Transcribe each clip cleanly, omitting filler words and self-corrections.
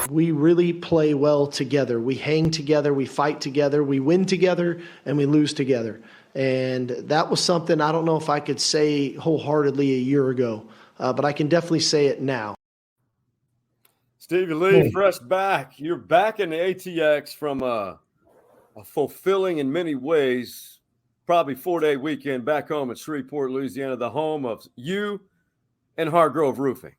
we really play well together. We hang together, we fight together, we win together, and we lose together. And that was something I don't know if I could say wholeheartedly a year ago, but I can definitely say it now. Stevie Lee, fresh back. You're back in the ATX from a fulfilling in many ways, probably 4-day weekend back home in Shreveport, Louisiana, the home of you and Hargrove Roofing.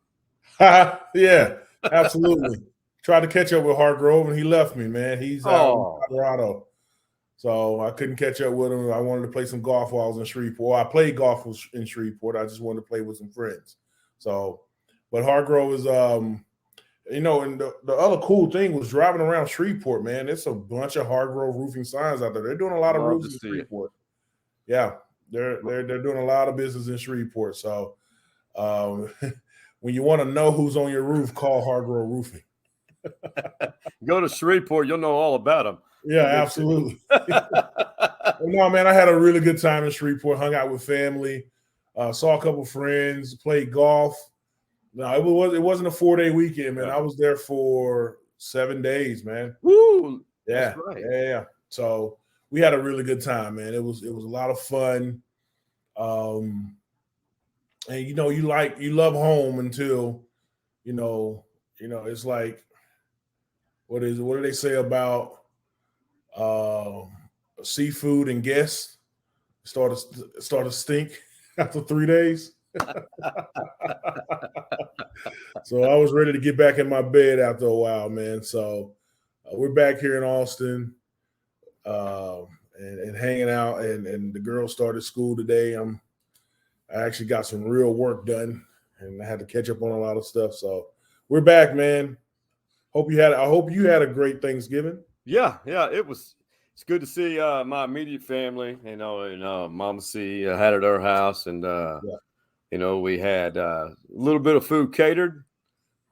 Yeah, absolutely. Tried to catch up with Hargrove, and he left me, man. He's out in Colorado. So I couldn't catch up with him. I wanted to play some golf while I was in Shreveport. I played golf in Shreveport. I just wanted to play with some friends. So, but Hargrove is, and the other cool thing was driving around Shreveport, man. There's a bunch of Hargrove roofing signs out there. They're doing a lot of roofs in Shreveport. Yeah, they're doing a lot of business in Shreveport. So when you want to know who's on your roof, call Hargrove Roofing. Go to Shreveport, you'll know all about them. Yeah, absolutely. No, man, I had a really good time in Shreveport, hung out with family, saw a couple friends, played golf. No, it wasn't a 4-day weekend, man. I was there for 7 days, man. Woo! Yeah, right. Yeah. So we had a really good time, man. It was a lot of fun. And you love home until, it's like, what do they say about seafood and guests start to stink after 3 days? So I was ready to get back in my bed after a while, man. So we're back here in Austin and hanging out, and the girls started school today. I actually got some real work done, and I had to catch up on a lot of stuff. So we're back, man. I hope you had a great Thanksgiving. Yeah, it's good to see my immediate family, and Mama C had at her house, and we had a little bit of food catered.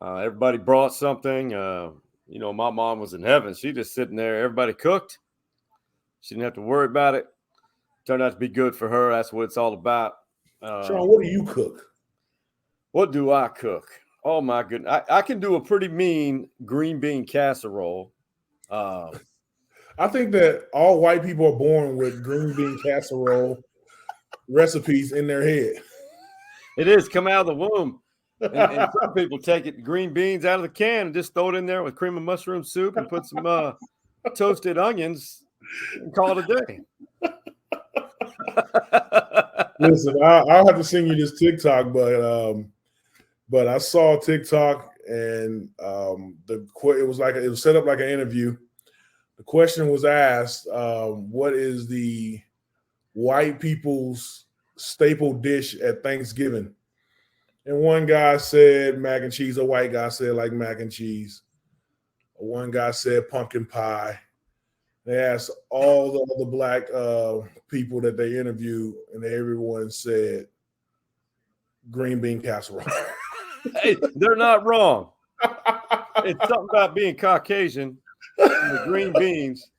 Everybody brought something. My mom was in heaven. She just sitting there. Everybody cooked. She didn't have to worry about it. Turned out to be good for her. That's what it's all about. Sean, what do you cook? What do I cook? Oh, my goodness. I can do a pretty mean green bean casserole. I think that all white people are born with green bean casserole recipes in their head. It is come out of the womb. And some people take green beans out of the can and just throw it in there with cream of mushroom soup and put some toasted onions and call it a day. Listen, I'll have to send you this TikTok, but I saw TikTok, and it was set up like an interview. The question was asked, what is the white people's staple dish at Thanksgiving? And one guy said mac and cheese. A white guy said like mac and cheese. One guy said pumpkin pie. They asked all the other black people that they interviewed, and everyone said green bean casserole. Hey, they're not wrong. It's something about being Caucasian and the green beans,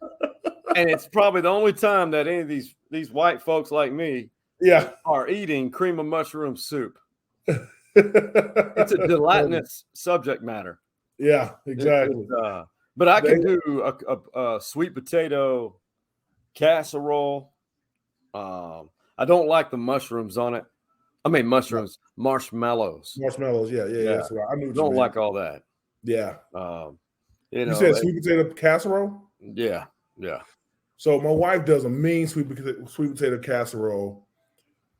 and it's probably the only time that any of these white folks like me are eating cream of mushroom soup. It's a gelatinous subject matter. Yeah, exactly. But I can do a sweet potato casserole. I don't like the mushrooms on it. I mean marshmallows. Marshmallows, yeah. So I knew don't like all that. Yeah. You said sweet potato casserole? Yeah. So my wife does a mean sweet potato casserole,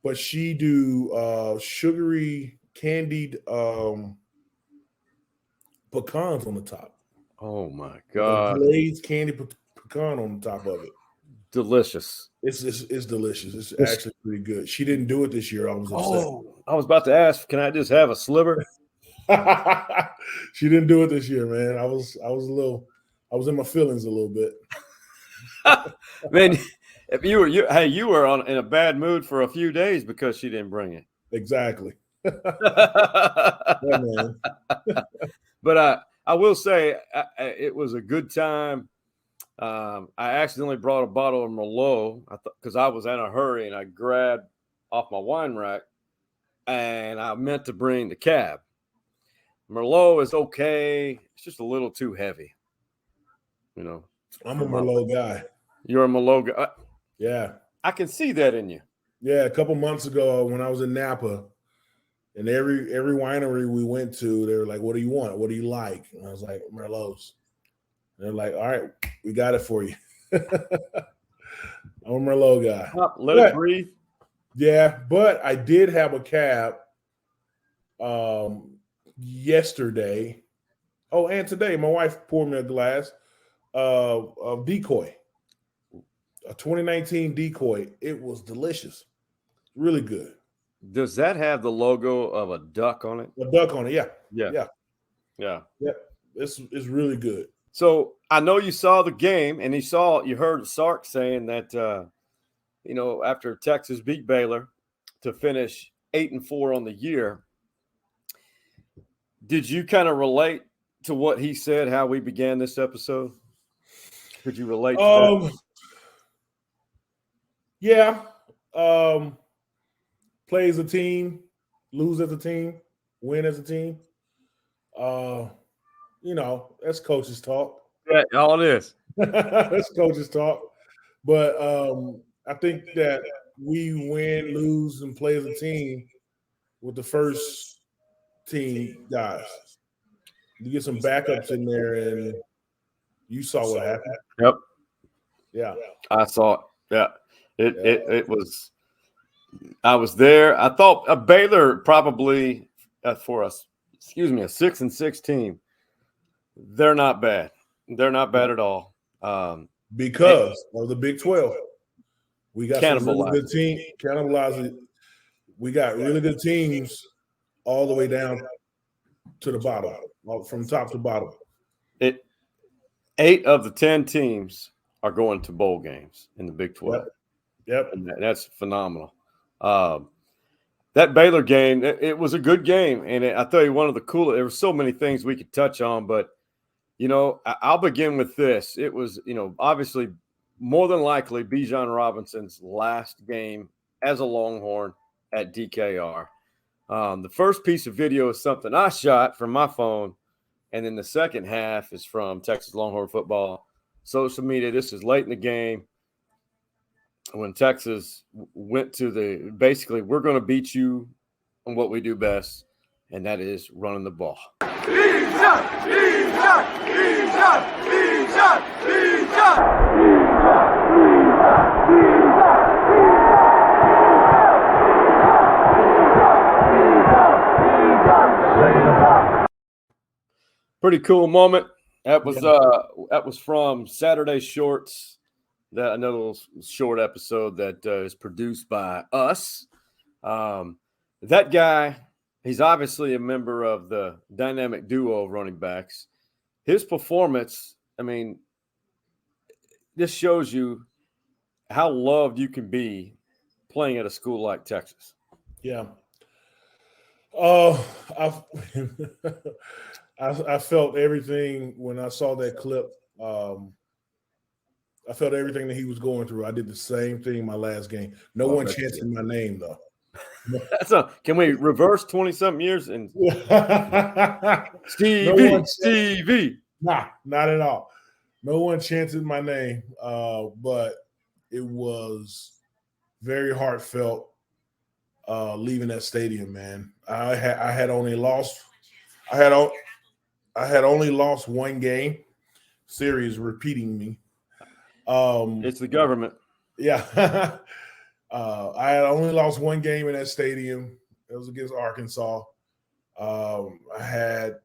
but she do sugary candied pecans on the top. Oh my God! Glazed candy pecan on the top of it. Delicious. It's delicious. It's actually pretty good. She didn't do it this year. I was upset. I was about to ask, can I just have a sliver? She didn't do it this year, man. I was in my feelings a little bit. Man, if you were in a bad mood for a few days because she didn't bring it. Exactly. Man. But I will say it was a good time. I accidentally brought a bottle of Merlot because I was in a hurry, and I grabbed off my wine rack, and I meant to bring the cab. Merlot is okay. It's just a little too heavy. You know, I'm a Merlot guy. You're a Merlot guy. Yeah. I can see that in you. Yeah, a couple months ago when I was in Napa, and every winery we went to, they were like, "What do you want? What do you like?" And I was like, "Merlots." And they're like, "All right, we got it for you." I'm a Merlot guy. Let it breathe. Yeah, but I did have a cab yesterday. Oh, and today my wife poured me a glass of Decoy, a 2019 Decoy. It was delicious, really good. Does that have the logo of a duck on it? A duck on it, yeah. It's really good. So I know you saw the game, and you heard Sark saying that after Texas beat Baylor to finish 8-4 on the year. Did you kind of relate to what he said, how we began this episode? Could you relate to that? Yeah. Play as a team, lose as a team, win as a team. That's coach's talk. Yeah, all it is. That's coach's talk. But I think that we win, lose, and play as a team with the first team guys. You get some backups in there, and you saw what happened. Yep. Yeah. I saw it. Yeah. It was – I was there. I thought Baylor probably for us, a 6-6 team, they're not bad. They're not bad at all. Because of the Big 12. We got some really good team. Cannibalizing. We got really good teams all the way down to the bottom, from top to bottom. 8 of the 10 teams are going to bowl games in the Big 12. Yep. And that's phenomenal. That Baylor game, it was a good game. And I tell you, there were so many things we could touch on, but, I'll begin with this. It was, obviously more than likely Bijan Robinson's last game as a Longhorn at DKR. The first piece of video is something I shot from my phone, and then the second half is from Texas Longhorn football social media. This is late in the game when Texas went to basically, we're going to beat you on what we do best, and that is running the ball. Pretty cool moment. That was from Saturday Shorts. Another little short episode that is produced by us. That guy, he's obviously a member of the dynamic duo of running backs. His performance, this shows you how loved you can be playing at a school like Texas. Yeah. I felt everything when I saw that clip. I felt everything that he was going through. I did the same thing my last game. No one chanted my name, though. Can we reverse 20-something years? And Stevie. Nah, not at all. No one chanted my name, but it was very heartfelt leaving that stadium, man. I had only lost one game. Siri is repeating me. It's the government. Yeah. I had only lost one game in that stadium. It was against Arkansas. I had,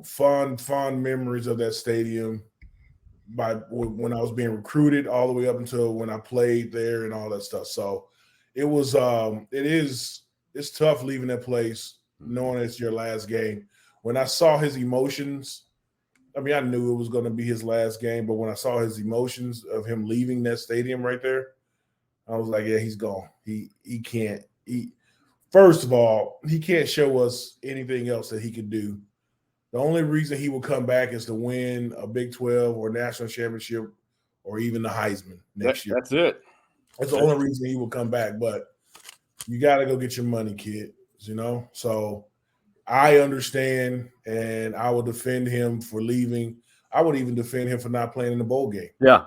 fond memories of that stadium when I was being recruited all the way up until when I played there and all that stuff. So it was, it's tough leaving that place knowing it's your last game. When I saw his emotions, I knew it was going to be his last game, but when I saw his emotions of him leaving that stadium right there, I was like, yeah, he's gone. He can't. First of all, he can't show us anything else that he could do. The only reason he will come back is to win a Big 12 or national championship or even the Heisman next year. That's it. That's the only reason he will come back. But you got to go get your money, kid. So I understand, and I will defend him for leaving. I would even defend him for not playing in the bowl game. Yeah.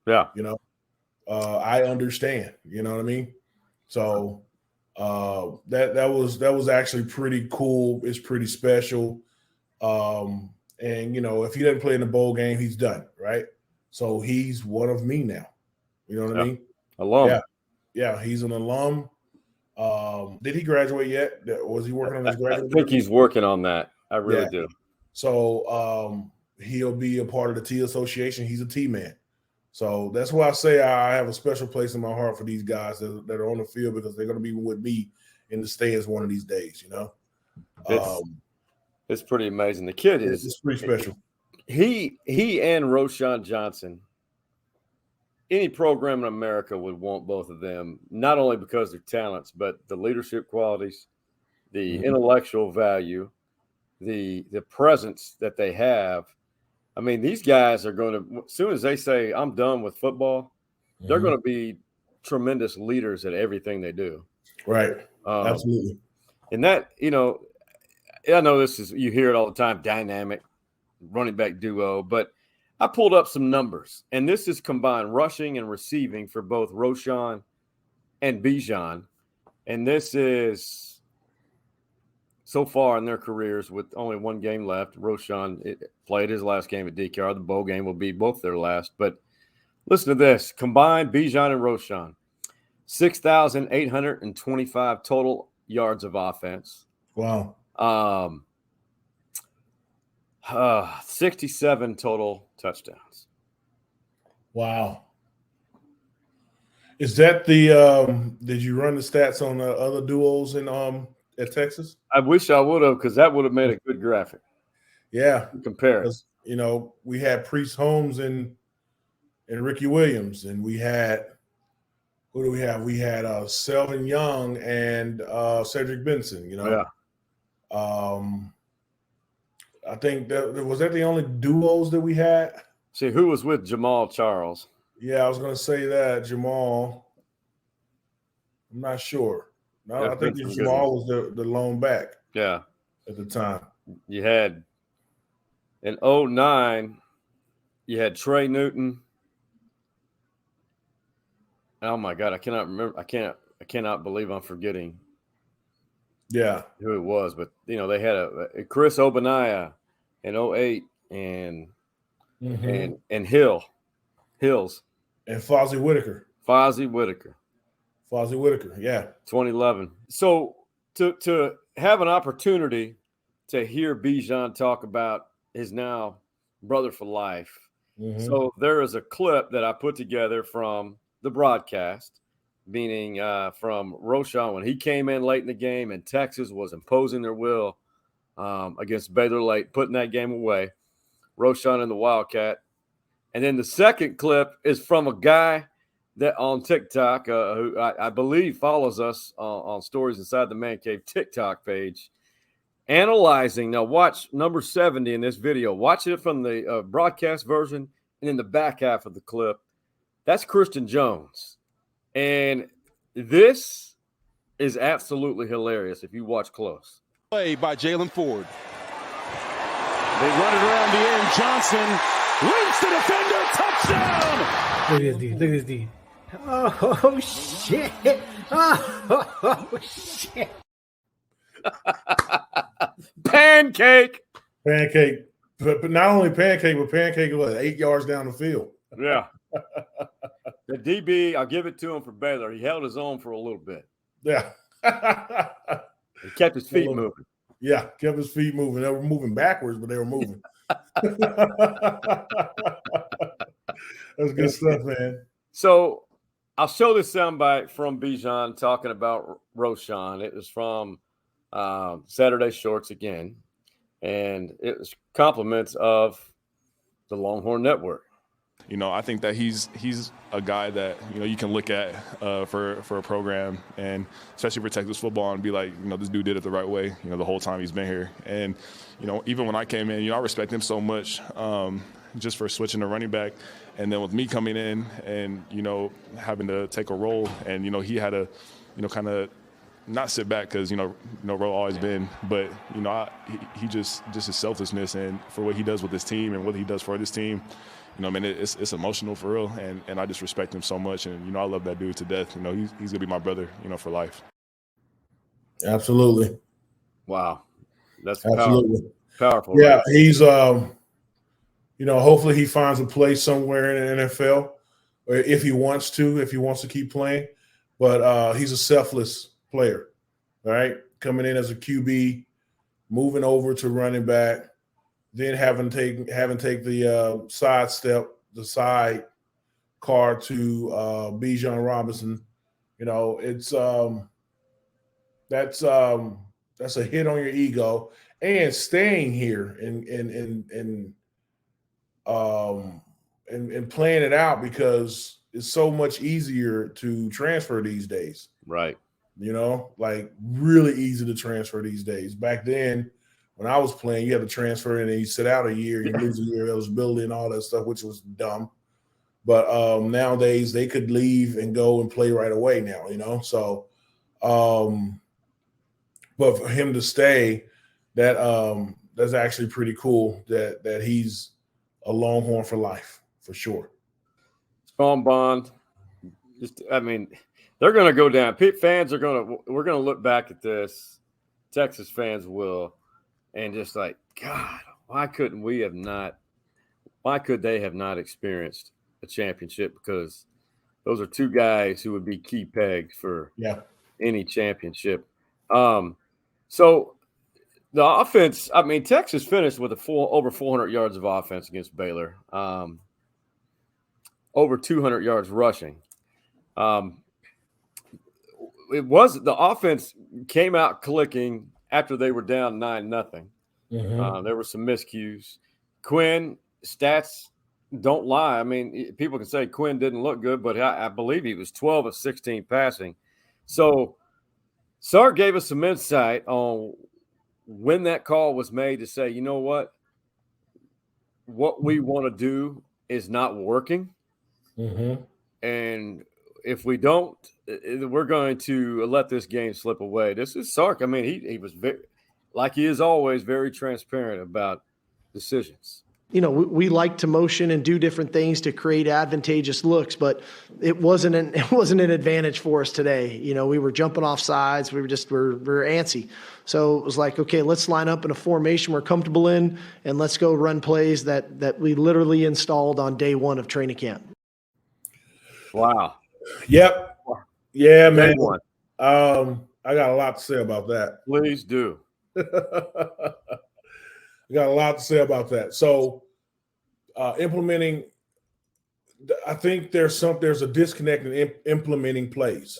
I understand. You know what I mean? So that was actually pretty cool. It's pretty special. And if he doesn't play in the bowl game, he's done, right? So he's one of me now. You know what I mean? Alum. Yeah, he's an alum. Did he graduate yet? Was he working on his graduate? I think he's working on that. I really do. So he'll be a part of the T Association. He's a T man. So that's why I say I have a special place in my heart for these guys that are on the field, because they're going to be with me in the stands one of these days. It's pretty amazing. The kid is pretty special. He and Roschon Johnson. Any program in America would want both of them, not only because they're talents, but the leadership qualities, the intellectual value, the presence that they have. I mean, these guys are going to, as soon as they say, I'm done with football, they're going to be tremendous leaders at everything they do. Right. Absolutely. And that, I know you hear it all the time, dynamic running back duo, but I pulled up some numbers, and this is combined rushing and receiving for both Roschon and Bijan. And this is so far in their careers with only one game left. Roschon played his last game at DKR. The bowl game will be both their last. But listen to this. Combined, Bijan and Roschon, 6,825 total yards of offense. Wow. 67 total touchdowns. Wow. Is that the did you run the stats on the other duos in at Texas? I wish I would have, because that would have made a good graphic. Yeah. Compare it. We had Priest Holmes and Ricky Williams, and we had who do we have? We had Selvin Young and Cedric Benson, Yeah. I think that was the only duos that we had. See, who was with Jamal Charles? Yeah, I was going to say that Jamal. I'm not sure. No, I think Jamal was the lone back. Yeah, at the time. You had in 2009, you had Trey Newton. Oh my God, I cannot remember. I cannot believe I'm forgetting. Yeah, who it was, but they had a Chris Obanaya in 2008 and Hills and Fozzie Whitaker, yeah, 2011. So to have an opportunity to hear Bijan talk about his now brother for life. So there is a clip that I put together from the broadcast, meaning from Roschon when he came in late in the game and Texas was imposing their will against Baylor late, putting that game away. Roschon and the Wildcat. And then the second clip is from a guy that on TikTok who I believe follows us on Stories Inside the Man Cave TikTok page, analyzing. Now watch number 70 in this video. Watch it from the broadcast version and in the back half of the clip. That's Christian Jones. And this is absolutely hilarious if you watch close. Play by Jalen Ford. They run it around the end. Johnson leaps the defender. Touchdown! Look at this D. Oh, shit. Oh, shit. Pancake. But not only pancake, but pancake was 8 yards down the field. Yeah. The DB, I'll give it to him for Baylor. He held his own for a little bit. Yeah. He kept his feet moving. Yeah, kept his feet moving. They were moving backwards, but they were moving. That's good stuff, man. So I'll show this soundbite from Bijan talking about Roschon. It was from Saturday Shorts again, and it was compliments of the Longhorn Network. I think that he's a guy that, you can look at for a program, and especially for Texas football, and be like, this dude did it the right way, the whole time he's been here. And, even when I came in, I respect him so much just for switching to running back. And then with me coming in and, having to take a role, and, he had to, kind of not sit back because Ro always been, but he just his selflessness and for what he does with this team and what he does for this team. Man, it's emotional for real, and I just respect him so much, and I love that dude to death. He's gonna be my brother, for life. Absolutely. Wow, that's absolutely powerful. Yeah, right? He's hopefully he finds a place somewhere in the NFL, or if he wants to keep playing. But he's a selfless player, right? Coming in as a QB, moving over to running back. Then having take the side car to Bijan Robinson, it's that's a hit on your ego, and staying here and playing it out because it's so much easier to transfer these days. Right. Like really easy to transfer these days. Back then, when I was playing, you had to transfer and then you sit out a year, you lose a year of eligibility and all that stuff, which was dumb. But nowadays they could leave and go and play right away now, So, but for him to stay, that's actually pretty cool that he's a Longhorn for life, for sure. Strong bond. They're going to go down. We're going to look back at this. Texas fans will. And just like, God, why could they have not experienced a championship? Because those are two guys who would be key pegs for any championship. So the offense, Texas finished with over 400 yards of offense against Baylor, over 200 yards rushing. The offense came out clicking after they were down 9-0. Mm-hmm. There were some miscues. Quinn, stats don't lie. People can say Quinn didn't look good, but I believe he was 12 of 16 passing. So Sark gave us some insight on when that call was made to say, what we want to do is not working. Mm-hmm. And if we don't, we're going to let this game slip away. This is Sark. He was very, like he is always, very transparent about decisions. We like to motion and do different things to create advantageous looks, but it wasn't an advantage for us today. We were jumping off sides. We were antsy. So it was like, okay, let's line up in a formation we're comfortable in, and let's go run plays that we literally installed on day one of training camp. Wow. Yep. Yeah, man. One. I got a lot to say about that. Please do. I got a lot to say about that. So implementing, I think there's a disconnect in implementing plays,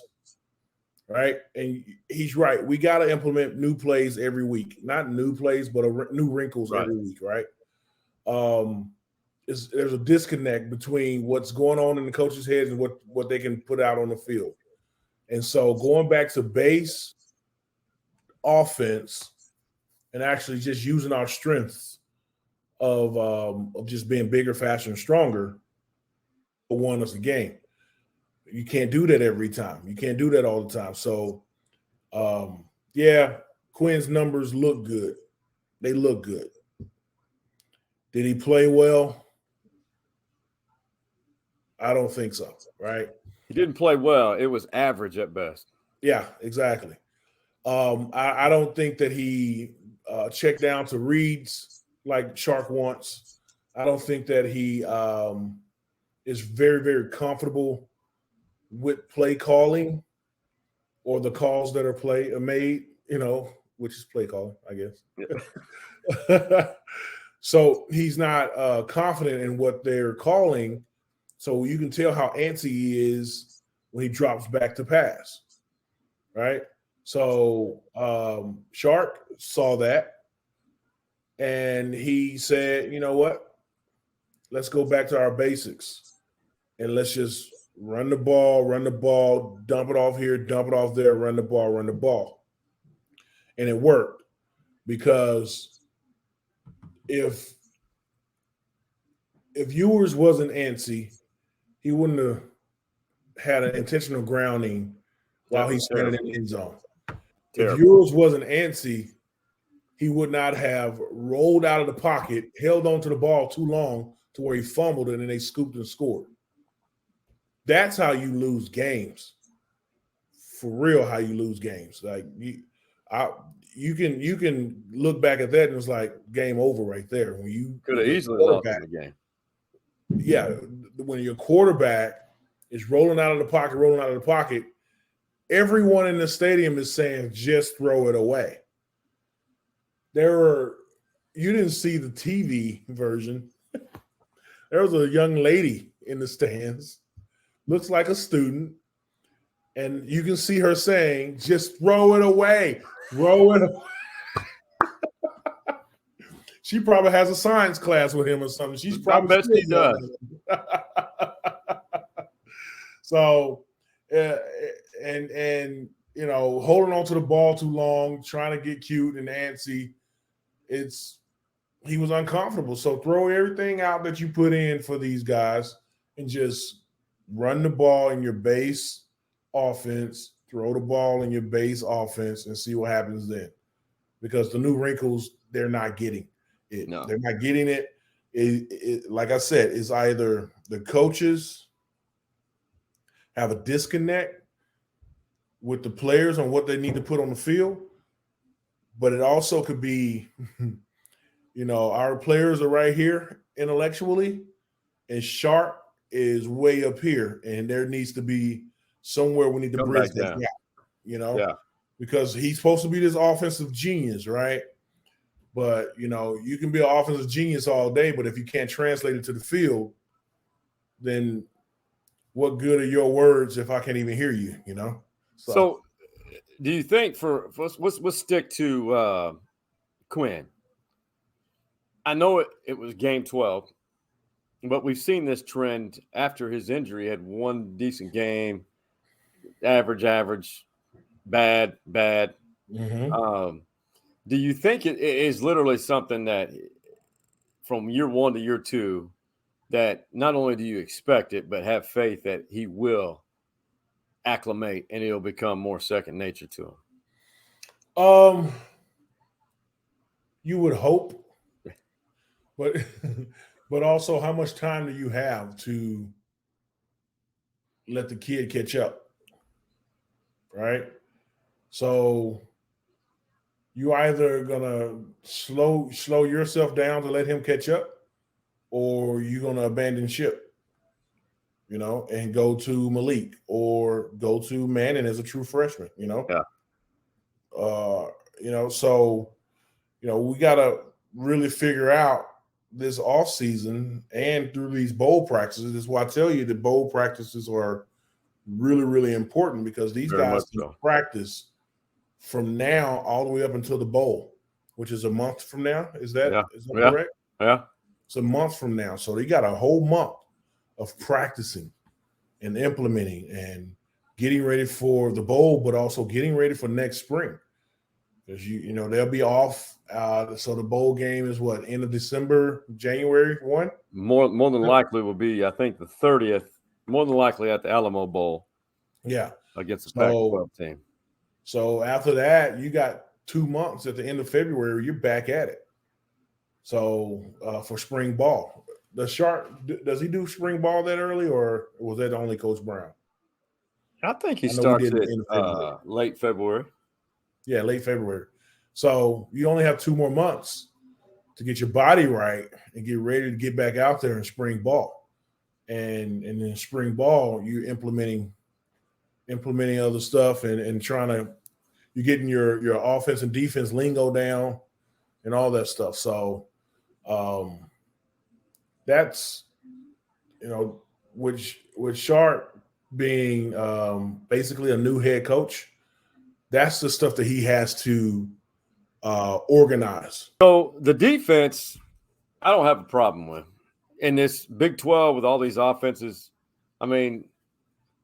right? And he's right. We got to implement new plays every week. Not new plays, but new wrinkles every week, right? There's a disconnect between what's going on in the coaches' heads and what they can put out on the field. And so going back to base offense and actually just using our strengths of just being bigger, faster, and stronger won us a game. You can't do that every time. You can't do that all the time. So, Quinn's numbers look good. They look good. Did he play well? I don't think so, right? He didn't play well. It was average at best. Yeah, exactly. I don't think that he checked down to reads like Shark wants. I don't think that he is very, very comfortable with play calling or the calls that are made, which is play calling, I guess. Yeah. So he's not confident in what they're calling. So you can tell how antsy he is when he drops back to pass, right? So Shark saw that, and he said, you know what? Let's go back to our basics, and let's just run the ball, dump it off here, dump it off there, run the ball. And it worked because if Ewers wasn't antsy, he wouldn't have had an intentional grounding while he's standing in the end zone. if yours wasn't antsy, he would not have rolled out of the pocket, held onto the ball too long to where he fumbled it and they scooped and scored. That's how you lose games. For real, how you lose games. Like you can look back at that and it's like game over right there. When you could have easily lost the game. Yeah, when your quarterback is rolling out of the pocket, everyone in the stadium is saying, just throw it away. You didn't see the TV version. There was a young lady in the stands, looks like a student, and you can see her saying, just throw it away. Throw it away. She probably has a science class with him or something. She's probably I bet she does. So, and you know, holding on to the ball too long, trying to get cute and antsy, he was uncomfortable. So throw everything out that you put in for these guys and just run the ball in your base offense, throw the ball in your base offense and see what happens then. Because the new wrinkles, they're not getting it. No. They're not getting it. Like I said, it's either the coaches have a disconnect with the players on what they need to put on the field, but it also could be, you know, our players are right here intellectually, and Sharp is way up here, and there needs to be somewhere we need to bridge that gap, you know? Yeah. Because he's supposed to be this offensive genius, right? But, you know, you can be an offensive genius all day, but if you can't translate it to the field, then what good are your words if I can't even hear you, you know? So do you think let's stick to Quinn. I know it was game 12, but we've seen this trend after his injury. He had one decent game, average, bad. Mm-hmm. Do you think it is literally something that from year 1 to year 2 that not only do you expect it, but have faith that he will acclimate and it'll become more second nature to him? You would hope, but also how much time do you have to let the kid catch up, right? So you either gonna slow yourself down to let him catch up, or you're gonna abandon ship, you know, and go to Malik or go to Manning as a true freshman, you know. Yeah. You know, so you know, we gotta really figure out this off season and through these bowl practices. This is why I tell you that bowl practices are really, really important, because these guys can practice from now all the way up until the bowl, which is a month from now. Is that correct? Yeah. It's a month from now. So they got a whole month of practicing and implementing and getting ready for the bowl, but also getting ready for next spring. Because you know they'll be off. So the bowl game is what, end of December, January 1? More than likely will be, I think, the 30th. More than likely at the Alamo Bowl. Yeah, against the Pac-12 team. So after that, you got 2 months at the end of February. You're back at it. So for spring ball, does he do spring ball that early, or was that only Coach Brown? I think he starts it late February. Yeah, late February. So you only have 2 more months to get your body right and get ready to get back out there in spring ball. And in spring ball, you're implementing other stuff and you're getting your offense and defense lingo down and all that stuff. So that's, you know, with Sharp being basically a new head coach, that's the stuff that he has to organize. So the defense, I don't have a problem with. In this Big 12 with all these offenses, I mean,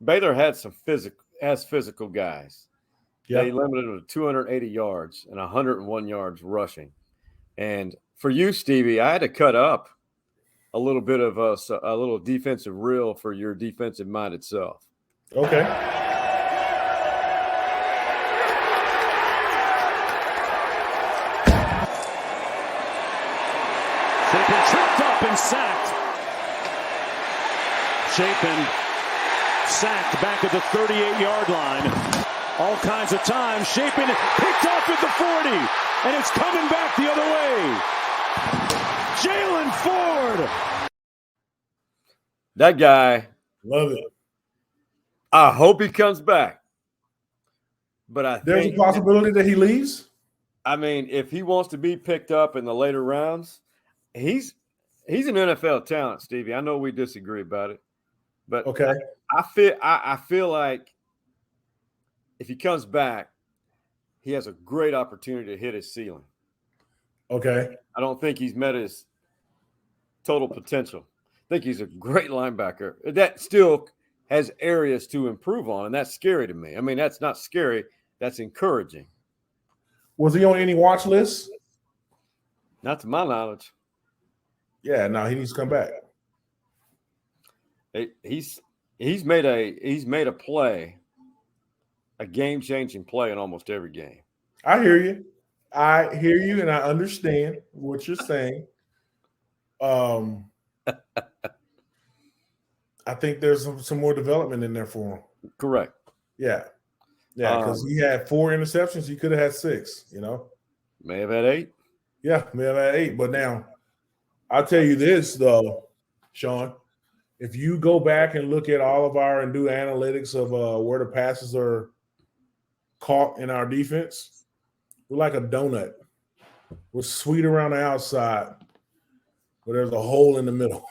Baylor had some physical guys. Yeah. They limited them to 280 yards and 101 yards rushing. And for you, Stevie, I had to cut up a little bit of a little defensive reel for your defensive-minded self. Okay. Chapin tripped up and sacked. Chapin sacked back at the 38-yard line. All kinds of time. Chapin picked off at the 40, and it's coming back the other way. Jalen Ford. That guy. Love it. I hope he comes back. But there's a possibility that he leaves. I mean, if he wants to be picked up in the later rounds, he's an NFL talent, Stevie. I know we disagree about it, but okay. I feel like if he comes back, he has a great opportunity to hit his ceiling. Okay. I don't think he's met his total potential. I think he's a great linebacker. That still has areas to improve on, and that's scary to me. I mean, that's not scary. That's encouraging. Was he on any watch list? Not to my knowledge. Yeah, no, he needs to come back. He's made a play, a game-changing play in almost every game. I hear you, and I understand what you're saying. I think there's some more development in there for him. Correct. Yeah, because he had 4 interceptions. He could have had 6. May have had 8. Yeah, may have had 8. But now, I'll tell you this though, Sean. If you go back and look at all of and do analytics of where the passes are caught in our defense, we're like a donut. We're sweet around the outside, but there's a hole in the middle.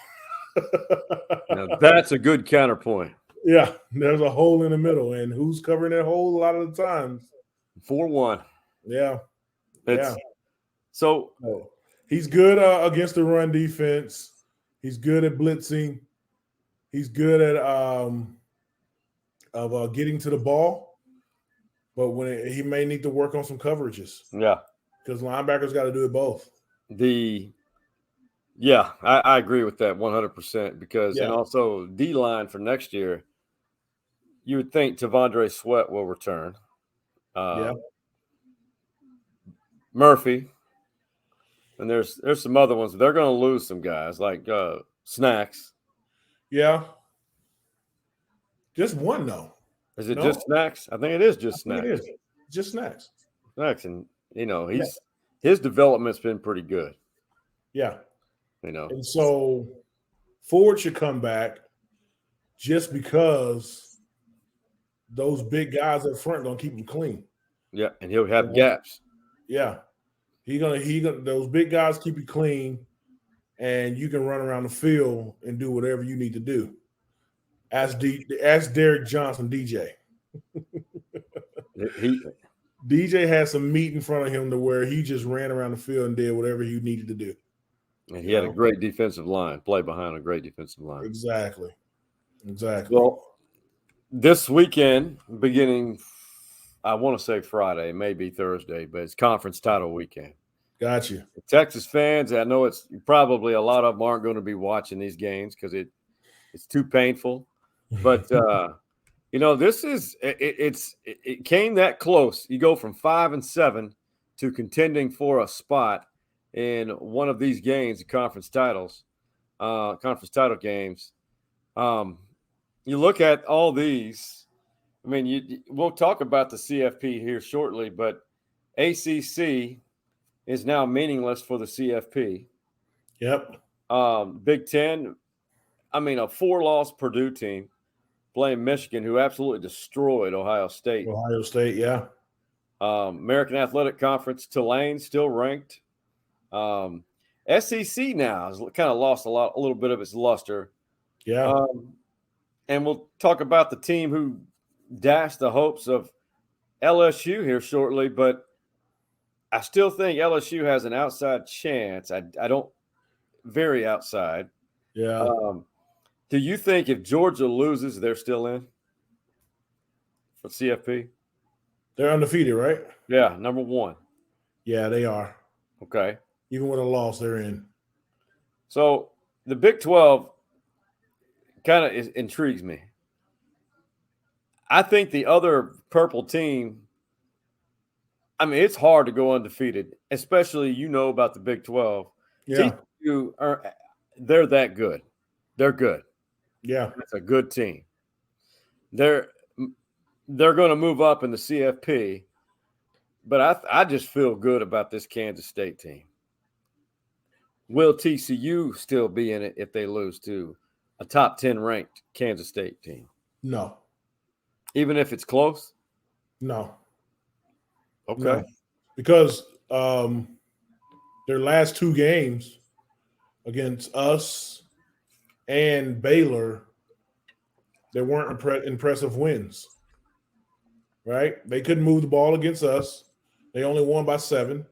Now that's a good counterpoint. Yeah, there's a hole in the middle, and who's covering that hole a lot of the times? 4-1. Yeah. So he's good against the run defense. He's good at blitzing. He's good at getting to the ball, but he may need to work on some coverages. Yeah, because linebackers got to do it both. I agree with that 100% because and also D-line for next year, you would think Tavondre Sweat will return. Murphy, and there's some other ones. They're going to lose some guys like Snacks. Yeah. Just one though. Is it just Snacks? I think it is just Snacks. It is just Snacks. Snacks, and his development's been pretty good. Yeah. And so Ford should come back just because those big guys up front gonna keep him clean. Yeah, and he'll have gaps. Yeah. He gonna those big guys keep you clean, and you can run around the field and do whatever you need to do. Ask Derek Johnson, DJ. DJ had some meat in front of him to where he just ran around the field and did whatever he needed to do. And he had a great defensive line, play behind a great defensive line. Exactly. Well, this weekend, beginning, I want to say Friday, maybe Thursday, but it's conference title weekend. Got you. Texas fans, I know it's probably a lot of them aren't going to be watching these games because it's too painful. But this is it came that close. You go from 5-7 to contending for a spot in one of these games, the conference title games. You look at all these. I mean, we'll talk about the CFP here shortly, but ACC is now meaningless for the CFP. Yep. Big Ten, a 4-loss Purdue team playing Michigan, who absolutely destroyed Ohio State. Yeah. American Athletic Conference, Tulane still ranked. SEC now has kind of lost a little bit of its luster. Yeah. And we'll talk about the team who dashed the hopes of LSU here shortly, but I still think LSU has an outside chance. I don't very outside. Yeah. Do you think if Georgia loses, they're still in for CFP? They're undefeated, right? Yeah, number 1. Yeah, they are. Okay. Even with a loss, they're in. So the Big 12 kind of intrigues me. I think the other purple team, it's hard to go undefeated, especially about the Big 12. Yeah. they're that good. They're good. Yeah. It's a good team. They're going to move up in the CFP, but I just feel good about this Kansas State team. Will TCU still be in it if they lose to a top 10 ranked Kansas State team? No. Even if it's close? No. Okay. No. Because their last 2 games against us and Baylor, they weren't impressive wins, right? They couldn't move the ball against us. They only won by 7,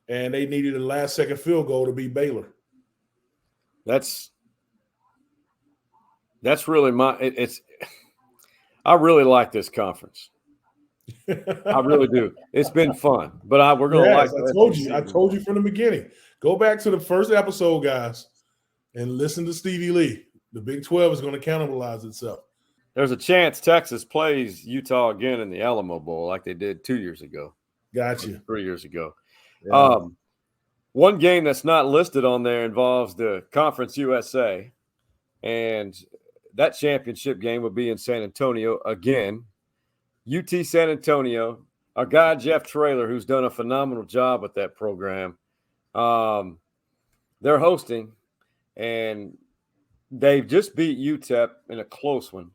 and they needed a last-second field goal to beat Baylor. That's really I really like this conference. I really do. It's been fun, but we're going to like. I told you from the beginning. Go back to the first episode, guys, and listen to Stevie Lee. The Big 12 is going to cannibalize itself. There's a chance Texas plays Utah again in the Alamo Bowl like they did 2 years ago. Gotcha. 3 years ago. Yeah. One game that's not listed on there involves the Conference USA, and that championship game would be in San Antonio again. UT San Antonio, our guy Jeff Traylor, who's done a phenomenal job with that program, they're hosting, and they just beat UTEP in a close one,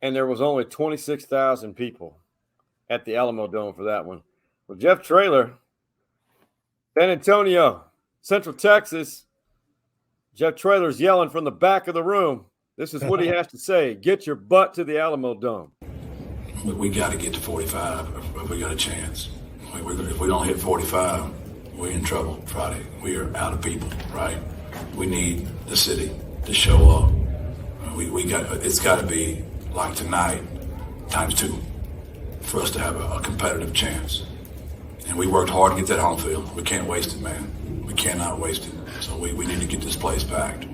and there was only 26,000 people at the Alamodome for that one. Well, Jeff Traylor, San Antonio, Central Texas, Jeff Traylor's yelling from the back of the room. This is what he has to say. Get your butt to the Alamodome. We got to get to 45 if we got a chance. If we don't hit 45, we're in trouble Friday. We are out of people, right? We need the city to show up. It's got to be like tonight times 2 for us to have a competitive chance. And we worked hard to get that home field. We can't waste it, man. We cannot waste it. So we need to get this place packed.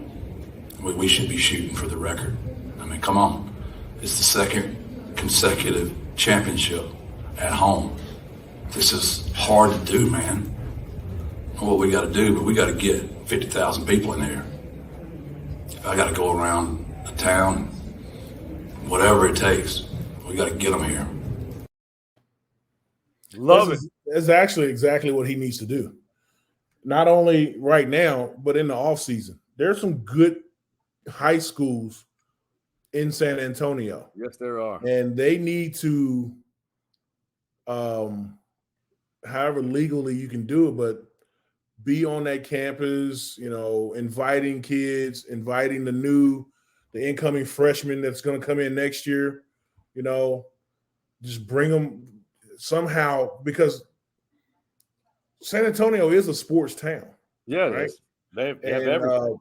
We should be shooting for the record. I mean, come on. It's the second consecutive championship at home. This is hard to do, man. What we got to do, but we got to get 50,000 people in here. If I got to go around the town, whatever it takes, we got to get them here. Love it. That's actually exactly what he needs to do. Not only right now, but in the offseason. There's some good high schools in San Antonio. Yes, there are. And they need to, however legally you can do it, but be on that campus, inviting kids, inviting the incoming freshmen that's going to come in next year, just bring them somehow, because San Antonio is a sports town. Yeah, right? They have everything.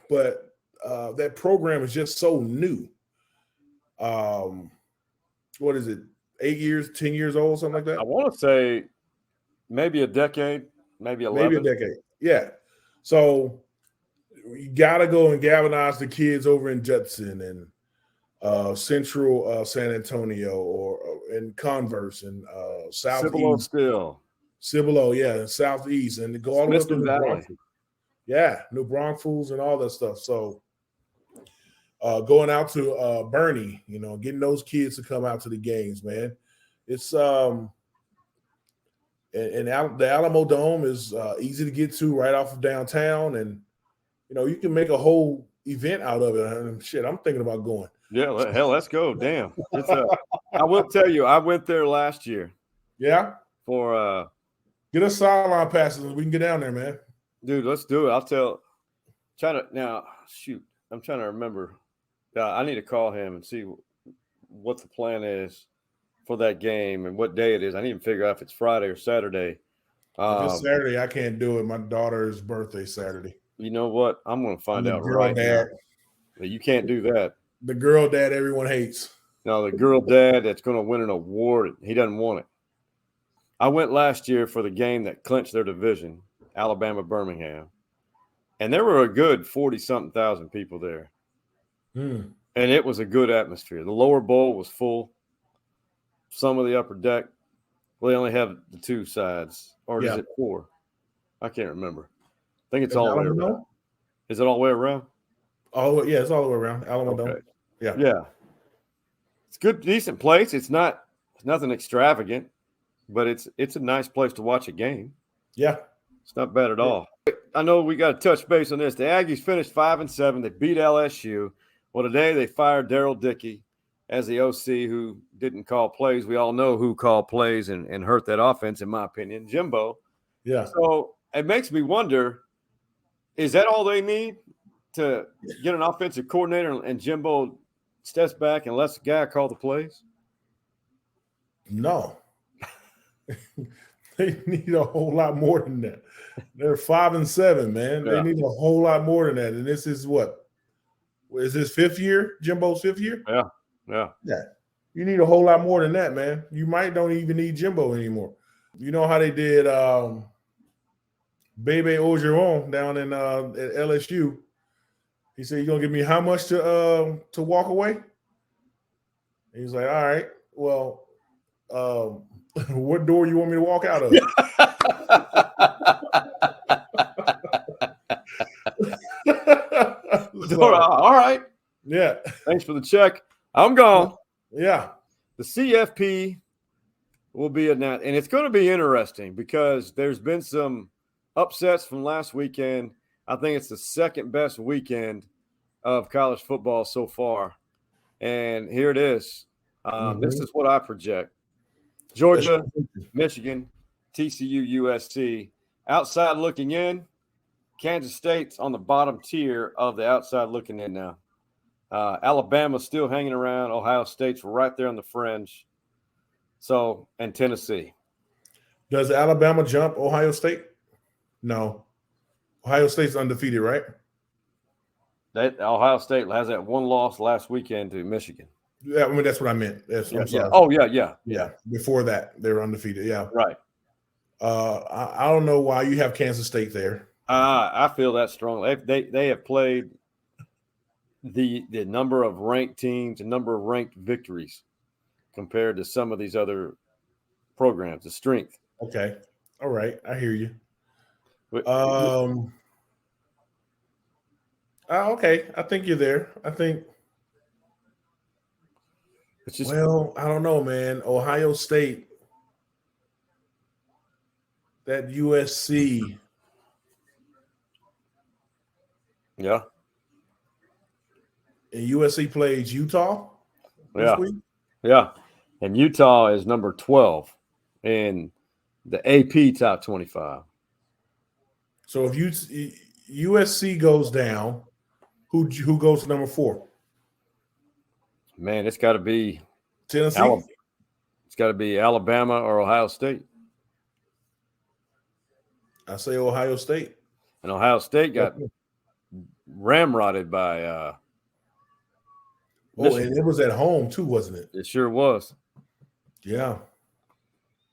But that program is just so new. What is it? 8 years, 10 years old, something like that? I want to say maybe a decade, maybe 11. Maybe a decade. Yeah. So you got to go and galvanize the kids over in Judson and Central San Antonio or in Converse and Southeast. Cibolo still. Cibolo, yeah, Southeast, and go all the way up to New Braunfels. Yeah, New Braunfels and all that stuff. So going out to Bernie, getting those kids to come out to the games, man. It's and the Alamo Dome is easy to get to right off of downtown, and you can make a whole event out of it. And shit, I'm thinking about going. Yeah, hell, let's go. Damn. I will tell you, I went there last year. Yeah. For get us sideline passes and we can get down there, man. Dude, let's do it. I'm trying to remember. I need to call him and see what the plan is for that game and what day it is. I need to figure out if it's Friday or Saturday. If it's Saturday, I can't do it. My daughter's birthday Saturday. You know what? I'm going to find out right now. You can't do that. The girl dad everyone hates. No, the girl dad that's going to win an award, he doesn't want it. I went last year for the game that clinched their division, Alabama-Birmingham, and there were a good 40-something thousand people there. And it was a good atmosphere. The lower bowl was full. Some of the upper deck, well, they only have the 2 sides. Or is it 4? I can't remember. think it's all the way around. Is it all the way around? Oh, yeah, it's all the way around. Alamodome. Okay. Yeah. Yeah. It's good, decent place. It's nothing extravagant, but it's a nice place to watch a game. Yeah. It's not bad at all. I know we got to touch base on this. The Aggies finished 5-7. They beat LSU. Well, today they fired Daryl Dickey as the OC, who didn't call plays. We all know who called plays and hurt that offense, in my opinion, Jimbo. Yeah. So it makes me wonder, is that all they need to get an offensive coordinator and Jimbo steps back and lets the guy call the plays? No. They need a whole lot more than that. They're 5-7, man. Yeah. They need a whole lot more than that. And this is what? Is this fifth year? Jimbo's fifth year? Yeah. You need a whole lot more than that, man. You might don't even need Jimbo anymore. You know how they did Bebe Ogeron down in at LSU. He said, "You gonna give me how much to walk away?" He's like, "All right, well, what door you want me to walk out of?" All right. Yeah. Thanks for the check. I'm gone. Yeah. The CFP will be announced, and it's going to be interesting because there's been some upsets from last weekend. I think it's the second best weekend of college football so far. And here it is. This is what I project. Georgia, Michigan, TCU, USC. Outside looking in, Kansas State's on the bottom tier of the outside looking in now. Alabama's still hanging around. Ohio State's right there on the fringe. So, and Tennessee. Does Alabama jump Ohio State? No. Ohio State's undefeated, right? Ohio State has that one loss last weekend to Michigan. Yeah, I mean, that's what I meant. I'm sorry. Yeah. Oh, yeah. Before that, they were undefeated. Yeah. Right. I don't know why you have Kansas State there. I feel that strongly. They have played the number of ranked teams, the number of ranked victories compared to some of these other programs, the strength. Okay. All right. I hear you. Okay. I think you're there. I think. Well, I don't know, man. Ohio State, that USC. Yeah. And USC plays Utah this week? Yeah. And Utah is number 12 in the AP top 25. So if USC goes down, who goes to number 4? Man, it's got to be Tennessee. It's got to be Alabama or Ohio State. I say Ohio State. And Ohio State got ramrodded by and it was at home too, wasn't it? It sure was. Yeah.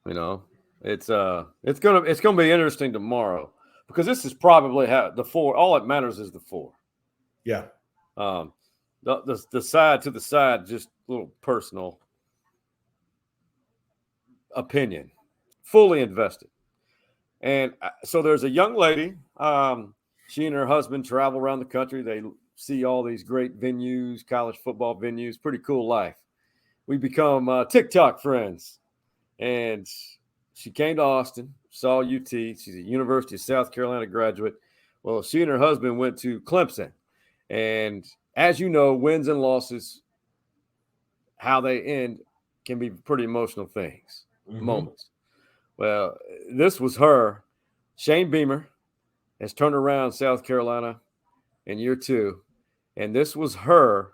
You know, it's gonna be interesting tomorrow because this is probably how the 4. All that matters is the 4. Yeah. The side to the side, just a little personal opinion, fully invested. And so there's a young lady. She and her husband travel around the country. They see all these great venues, college football venues. Pretty cool life. We become TikTok friends. And she came to Austin, saw UT. She's a University of South Carolina graduate. Well, she and her husband went to Clemson. And as you know, wins and losses, how they end can be pretty emotional things, moments. Well, this was her. Shane Beamer has turned around South Carolina in year 2. And this was her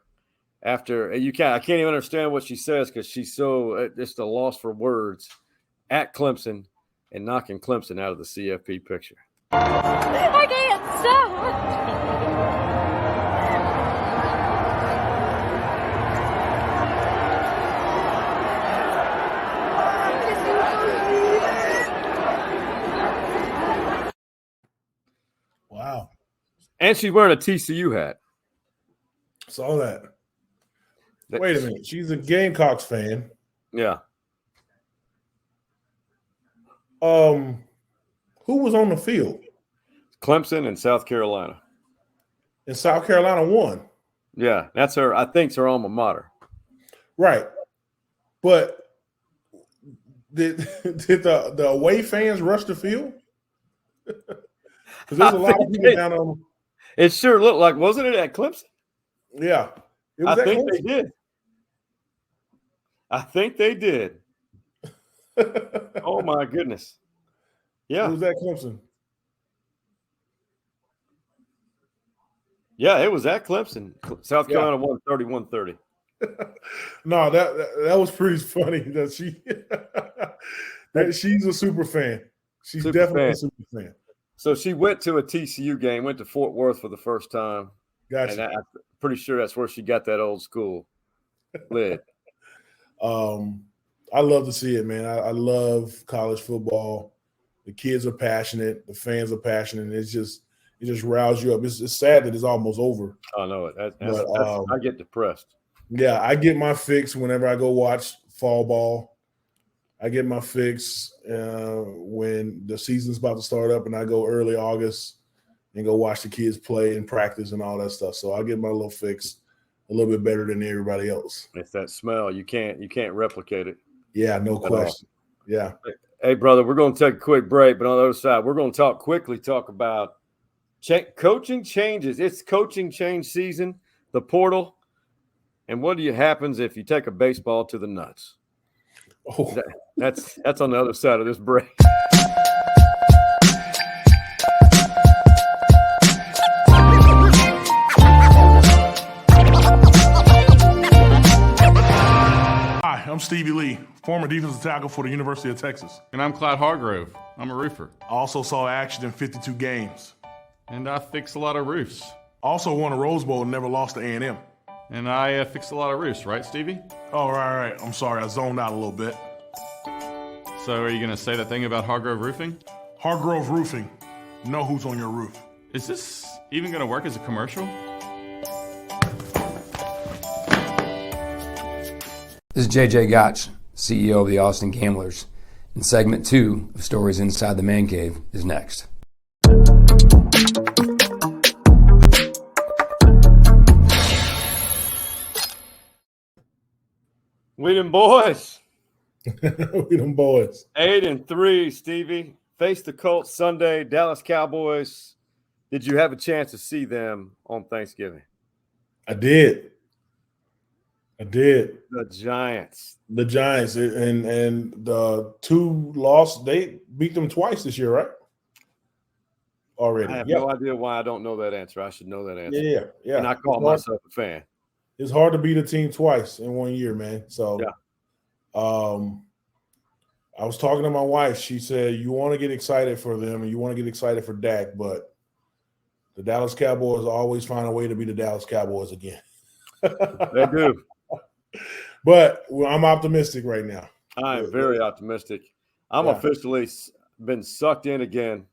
after I can't even understand what she says because she's so just a loss for words at Clemson and knocking Clemson out of the CFP picture. I can't stop. Wow. And she's wearing a TCU hat. Saw that. Wait a minute. She's a Gamecocks fan. Yeah. Who was on the field? Clemson and South Carolina. And South Carolina won. Yeah, that's her. I think it's her alma mater. Right. But did the away fans rush the field? Because there's a lot of people down on. It sure looked like, wasn't it at Clemson? Yeah. I think they did. I think they did. Oh, my goodness. Yeah. It was at Clemson. Yeah, it was at Clemson. South Carolina won 31-30. No, that was pretty funny that she's a super fan. She's definitely a super fan. So she went to a TCU game, went to Fort Worth for the first time. Gotcha. And I'm pretty sure that's where she got that old school lid. I love to see it, man. I love college football. The kids are passionate. The fans are passionate. And it just riles you up. It's sad that it's almost over. I know it. I get depressed. Yeah, I get my fix whenever I go watch fall ball. I get my fix when the season's about to start up and I go early August and go watch the kids play and practice and all that stuff. So I get my little fix a little bit better than everybody else. It's that smell. You can't replicate it. Yeah, no question. Yeah. Hey, brother, we're going to take a quick break, but on the other side, we're going to talk about coaching changes. It's coaching change season, the portal, and what happens if you take a baseball to the nuts? Oh. That's on the other side of this break. Hi, I'm Stevie Lee, former defensive tackle for the University of Texas. And I'm Clyde Hargrove. I'm a roofer. I also saw action in 52 games. And I fix a lot of roofs. Also won a Rose Bowl and never lost to A&M. And I fix a lot of roofs, right, Stevie? Oh, right. I'm sorry, I zoned out a little bit. So are you going to say that thing about Hargrove Roofing? Hargrove Roofing. Know who's on your roof. Is this even going to work as a commercial? This is JJ Gotch, CEO of the Austin Gamblers, and segment 2 of Stories Inside the Man Cave is next. We them boys. We them boys. 8-3, Stevie. Face the Colts Sunday. Dallas Cowboys. Did you have a chance to see them on Thanksgiving? I did. The Giants. And the two lost. They beat them twice this year, right? Already. I have no idea why I don't know that answer. I should know that answer. Yeah. And I call myself a fan. It's hard to beat a team twice in 1 year, man. So, I was talking to my wife. She said, you want to get excited for them and you want to get excited for Dak, but the Dallas Cowboys always find a way to be the Dallas Cowboys again. They do. But I'm optimistic right now. I am very optimistic. I'm officially been sucked in again.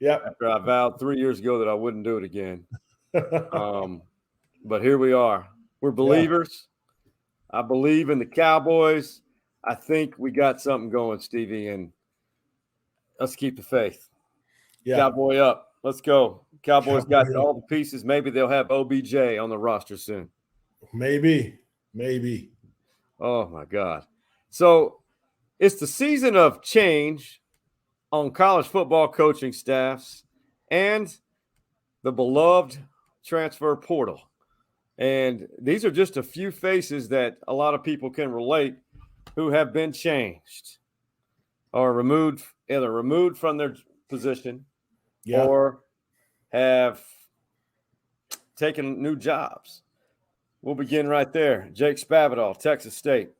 Yeah. After I vowed 3 years ago that I wouldn't do it again. But here we are. We're believers. I believe in the Cowboys. I think we got something going, Stevie, and let's keep the faith. Yeah. Cowboy up. Let's go. Cowboys got all the pieces. Maybe they'll have OBJ on the roster soon. Maybe. Oh, my God. So it's the season of change on college football coaching staffs and the beloved transfer portal. And these are just a few faces that a lot of people can relate who have been changed or removed from their position or have taken new jobs. We'll begin right there. Jake Spavital, Texas State.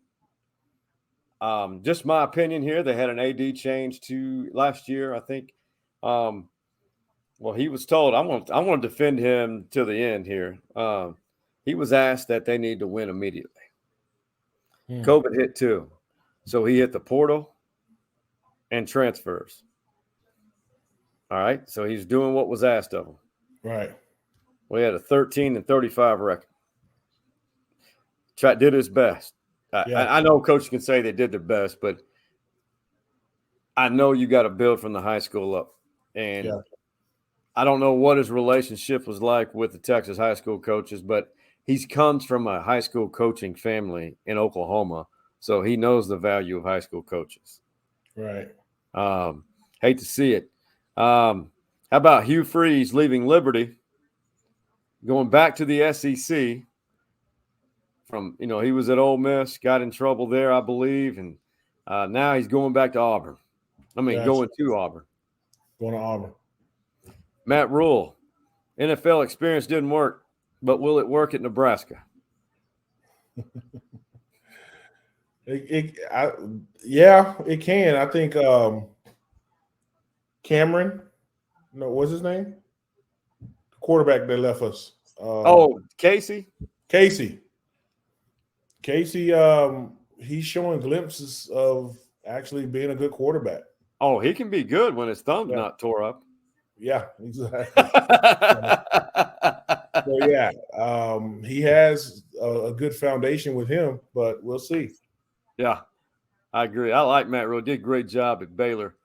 Just my opinion here. They had an AD change to last year, I think. Well, he was told, I want to defend him to the end here. He was asked that they need to win immediately. COVID hit too. So he hit the portal and transfers. All right. So he's doing what was asked of him. Right. We had a 13-35 record. Did his best. I know coaches can say they did their best, but I know you got to build from the high school up. And I don't know what his relationship was like with the Texas high school coaches, but he comes from a high school coaching family in Oklahoma, so he knows the value of high school coaches. Right. Hate to see it. How about Hugh Freeze leaving Liberty, going back to the SEC? From he was at Ole Miss, got in trouble there, I believe, and now he's going back to Auburn. Going to Auburn. Going to Auburn. Matt Rule, NFL experience didn't work, but will it work at Nebraska? Yeah, it can. I think Cameron, what's his name? The quarterback that left us. Casey. He's showing glimpses of actually being a good quarterback. Oh, he can be good when his thumb's not tore up. Yeah, exactly. He has a good foundation with him, but we'll see. Yeah, I agree. I like Matt Rowe. Did a great job at Baylor.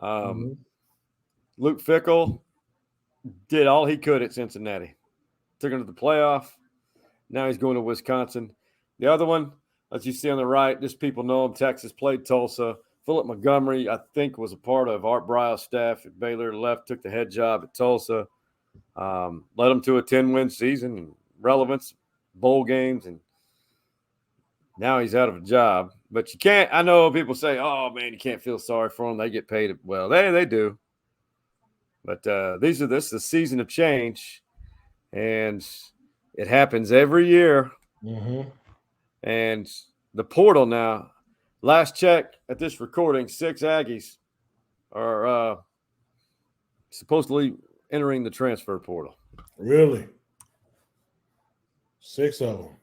Luke Fickell did all he could at Cincinnati. Took him to the playoff. Now he's going to Wisconsin. The other one, as you see on the right, just people know him. Texas played Tulsa. Philip Montgomery, I think, was a part of Art Briles' staff at Baylor. Left, took the head job at Tulsa. Led them to a 10-win season and relevance, bowl games, and now he's out of a job. But you can't – I know people say, oh, man, you can't feel sorry for them. They get paid well. They do. But this is the season of change, and it happens every year. Mm-hmm. And the portal now, last check at this recording, 6 Aggies are supposedly entering the transfer portal. Really? 6 of them.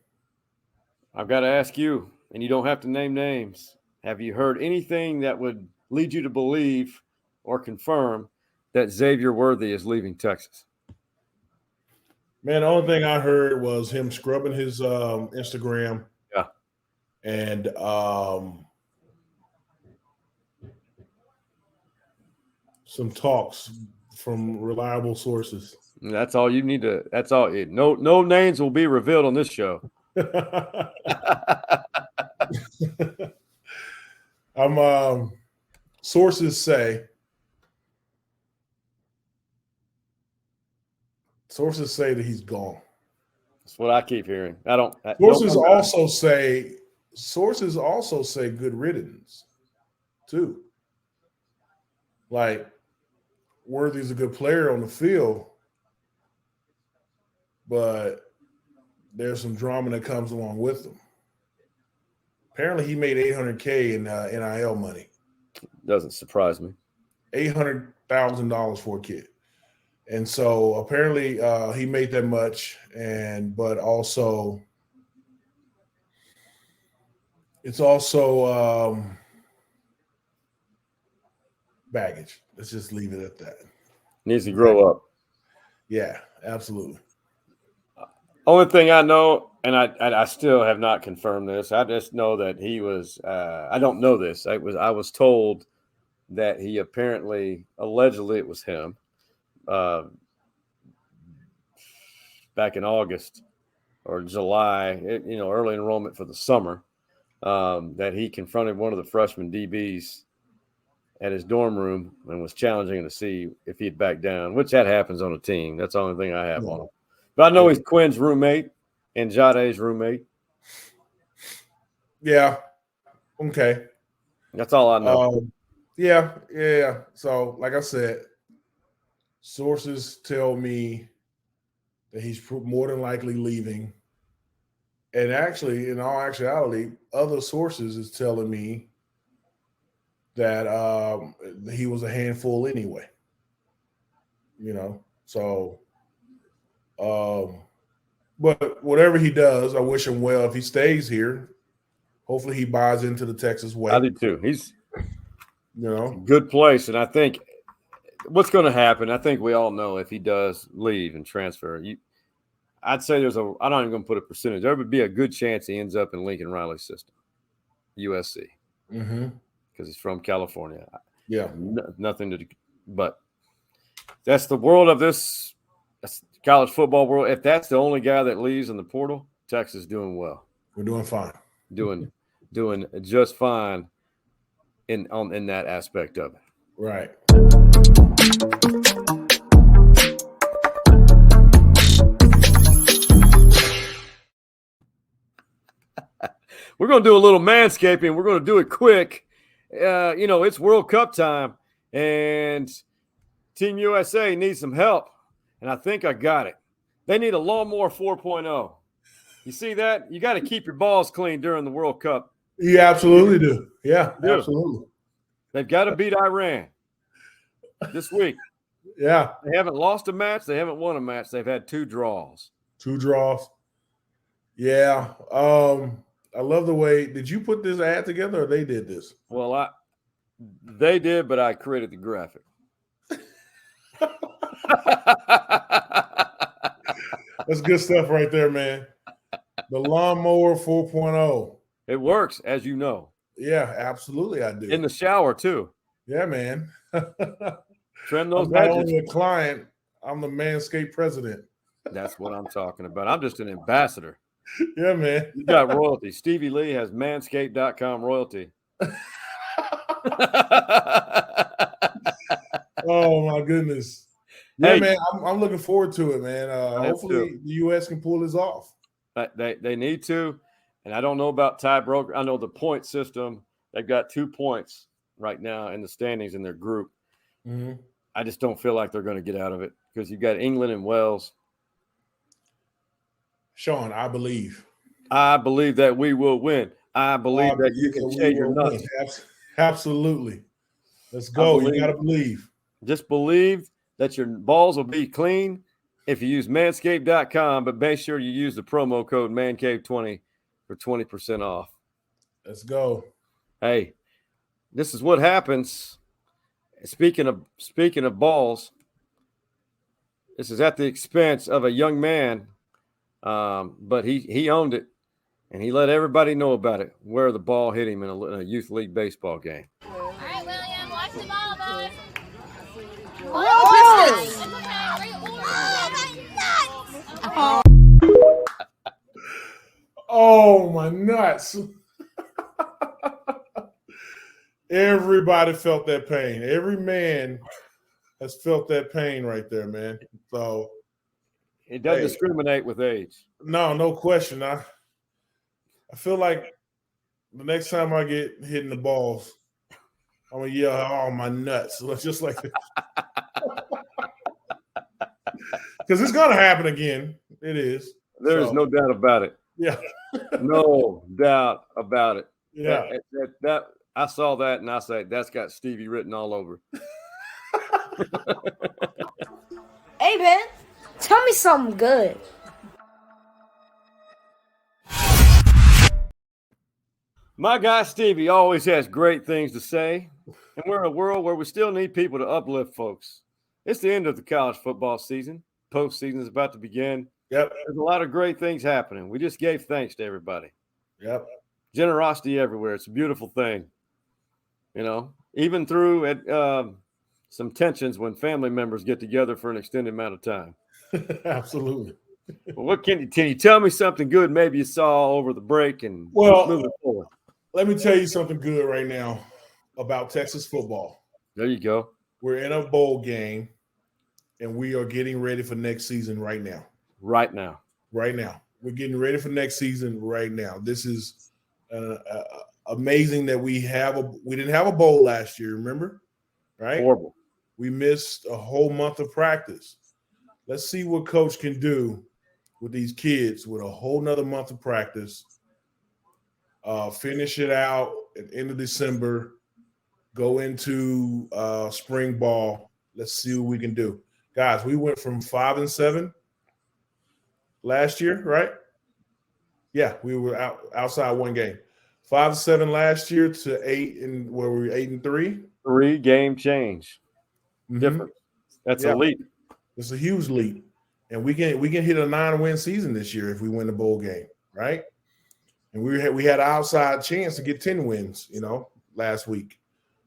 I've got to ask you, and you don't have to name names. Have you heard anything that would lead you to believe or confirm that Xavier Worthy is leaving Texas? Man, the only thing I heard was him scrubbing his Instagram. Yeah. And some talks from reliable sources. That's all you need to – that's all. No names will be revealed on this show. Sources say that he's gone. That's what I keep hearing. Sources also say good riddance too. Like, Worthy's a good player on the field, but there's some drama that comes along with him. Apparently, he made $800K in NIL money. Doesn't surprise me. $800,000 for a kid. And so apparently he made that much, but also it's also baggage. Let's just leave it at that. Needs to grow up. Yeah, absolutely. Only thing I know, and I still have not confirmed this. I just know that he was. I don't know this. I was told that he allegedly it was him. Back in August or July, early enrollment for the summer, that he confronted one of the freshman DBs at his dorm room and was challenging him to see if he'd back down, which that happens on a team. That's the only thing I have on him. But I know he's Quinn's roommate and Jade's roommate. Yeah. Okay. That's all I know. Yeah. So, like I said, sources tell me that he's more than likely leaving. And actually, in all actuality, other sources is telling me that he was a handful anyway. So but whatever he does, I wish him well. If he stays here, hopefully he buys into the Texas way. I do too. He's good place. And I think what's going to happen, I think we all know if he does leave and transfer, I'd say I'm not even going to put a percentage. There would be a good chance he ends up in Lincoln Riley's system, USC, because he's from California. Yeah. Nothing to – but That's the world of this college football world. If that's the only guy that leaves in the portal, Texas is doing well. We're doing fine. Doing just fine in that aspect of it. Right. We're going to do a little manscaping. We're going to do it quick. It's World Cup time, and Team USA needs some help, and I think I got it. They need a lawnmower 4.0. You see that? You got to keep your balls clean during the World Cup. You absolutely do. Yeah, absolutely. They've got to beat Iran this week. Yeah. They haven't lost a match. They haven't won a match. They've had 2 draws. 2 draws. Yeah. I love the way – did you put this ad together or they did this? Well, they did, but I created the graphic. That's good stuff right there, man. The lawnmower 4.0. It works, as you know. Yeah, absolutely I do. In the shower, too. Yeah, man. Trim those I'm not edges. only a client, I'm the Manscaped president. That's what I'm talking about. I'm just an ambassador. Yeah, man. You got royalty. Stevie Lee has manscaped.com royalty. Oh, my goodness. Yeah, Hey, man, I'm looking forward to it, man. Hopefully the U.S. can pull this off. They need to. And I don't know about tiebreaker. I know the point system. They've got 2 points right now in the standings in their group. Mm-hmm. I just don't feel like they're going to get out of it because you've got England and Wales. Sean, I believe. I believe that we will win. I believe that you can shave your nuts. Absolutely. Let's go. You got to believe. Just believe that your balls will be clean if you use manscaped.com, but make sure you use the promo code MANCAVE20 for 20% off. Let's go. Hey, this is what happens. Speaking of balls, this is at the expense of a young man, but he owned it, and he let everybody know about it, where the ball hit him in a youth league baseball game. All right, William, watch the ball, bud. Oh, my nuts. Everybody felt that pain. Every man has felt that pain right there, man. So it doesn't discriminate with age. No question. I feel like the next time I get hit in the balls, I'm gonna yell, "Oh, my nuts!" Just like that. Because it's gonna happen again. It is. There's no doubt about it. Yeah. No doubt about it. Yeah. That I saw that and I said, that's got Stevie written all over. Hey, man, tell me something good. My guy Stevie always has great things to say, and we're in a world where we still need people to uplift folks. It's the end of the college football season. Postseason is about to begin. Yep. There's a lot of great things happening. We just gave thanks to everybody. Yep. Generosity everywhere. It's a beautiful thing. You know, even through some tensions when family members get together for an extended amount of time. Absolutely. Well, what can you tell me something good maybe you saw over the break and moving forward? Let me tell you something good right now about Texas football. There you go. We're in a bowl game, and we are getting ready for next season right now. Right now. Right now. We're getting ready for next season right now. This is amazing that we didn't have a bowl last year, remember? Right? Horrible. We missed a whole month of practice. Let's see what coach can do with these kids with a whole nother month of practice. Finish it out at the end of December. Go into spring ball. Let's see what we can do. Guys, we went from 5-7 last year, right? Yeah, we were outside one game. 5-7 last year to 8 and where we were 8-3. 3-game change. Mm-hmm. Different. That's a leap. It's a huge leap. And we can hit a 9-win season this year if we win the bowl game, right? And we had an outside chance to get 10 wins, last week.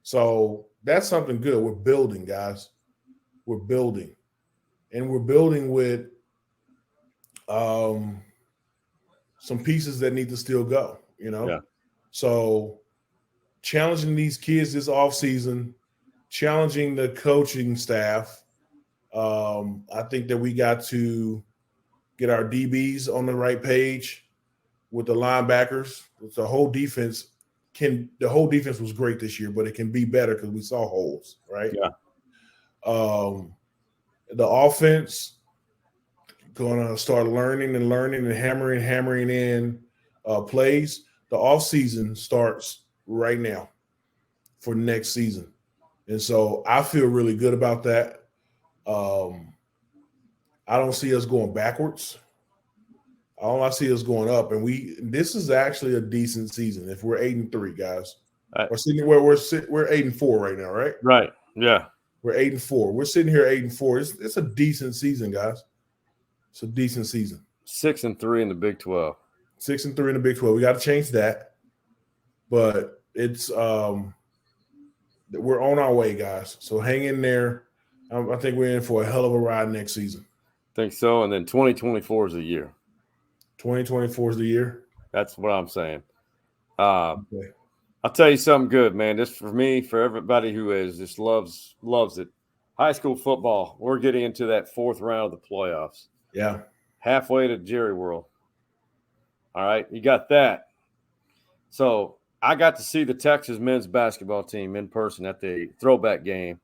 So that's something good. We're building, guys. we're building. And we're building with some pieces that need to still go, you know? Yeah. So challenging these kids this offseason, challenging the coaching staff. I think that we got to get our DBs on the right page with the linebackers. The whole defense was great this year, but it can be better because we saw holes, right? Yeah. The offense going to start learning and hammering in plays. The offseason starts right now for next season. And so I feel really good about that. I don't see us going backwards. I see us going up. And this is actually a decent season if we're 8-3, guys. We're 8-4 right now, right? Right. Yeah. We're 8-4. We're sitting here 8-4. It's a decent season, guys. It's a decent season. 6-3 in the Big 12. 6-3 in the Big 12. We got to change that. But it's we're on our way, guys. So hang in there. I think we're in for a hell of a ride next season. Think so. And then 2024 is the year. 2024 is the year. That's what I'm saying. Okay. I'll tell you something good, man. This for me, for everybody who just loves it. High school football, we're getting into that fourth round of the playoffs. Yeah. Halfway to Jerry World. All right. You got that. So I got to see the Texas men's basketball team in person at the throwback game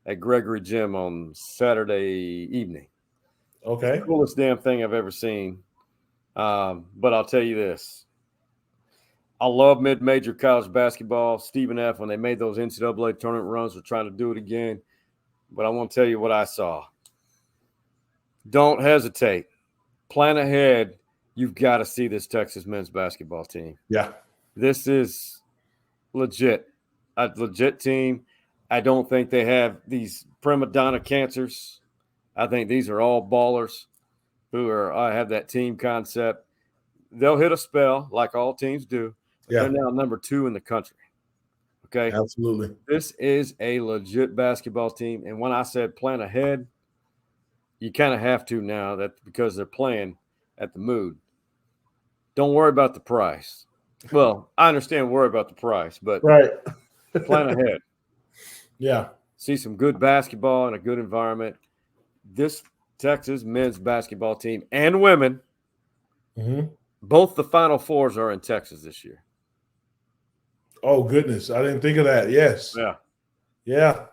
at Gregory Gym on Saturday evening. Okay. Coolest damn thing I've ever seen. But I'll tell you this. I love mid-major college basketball. Stephen F., when they made those NCAA tournament runs, we're trying to do it again. But I want to tell you what I saw. Don't hesitate. Plan ahead. You've got to see this Texas men's basketball team. Yeah. This is legit. A legit team. I don't think they have these prima donna cancers. I think these are all ballers who have that team concept. They'll hit a spell like all teams do. Yeah. They're now number 2 in the country. Okay. Absolutely. This is a legit basketball team. And when I said plan ahead, you kind of have to now because they're playing at the Mood. Don't worry about the price. Well, I understand worry about the price, but right. Plan ahead. Yeah. See some good basketball in a good environment. This Texas men's basketball team and women, both the Final Fours are in Texas this year. Oh, goodness. I didn't think of that. Yes. Yeah. Yeah.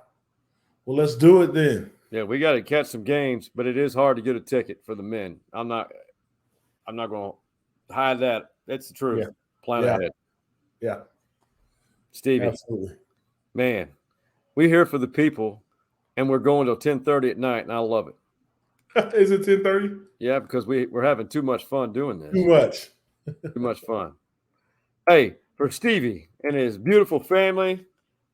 Well, let's do it then. Yeah, we got to catch some games, but it is hard to get a ticket for the men. I'm not going to hide that. That's the truth. Yeah. Plan ahead. Yeah. Stevie. Absolutely. Man, we're here for the people, and we're going till 10:30 at night, and I love it. Is it 10:30? Yeah, because we're having too much fun doing this. Too much. Too much fun. Hey, for Stevie and his beautiful family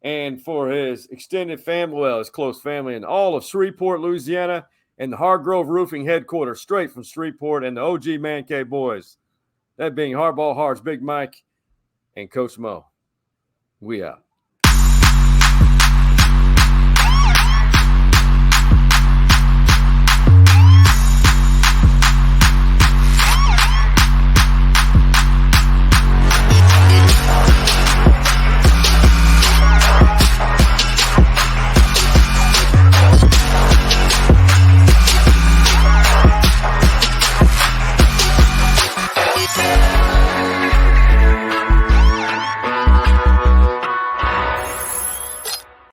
and for his extended family, well, his close family, and all of Shreveport, Louisiana, and the Hargrove Roofing headquarters straight from Shreveport and the OG Manscaping boys, that being Hardball Hards, Big Mike, and Coach Mo. We out.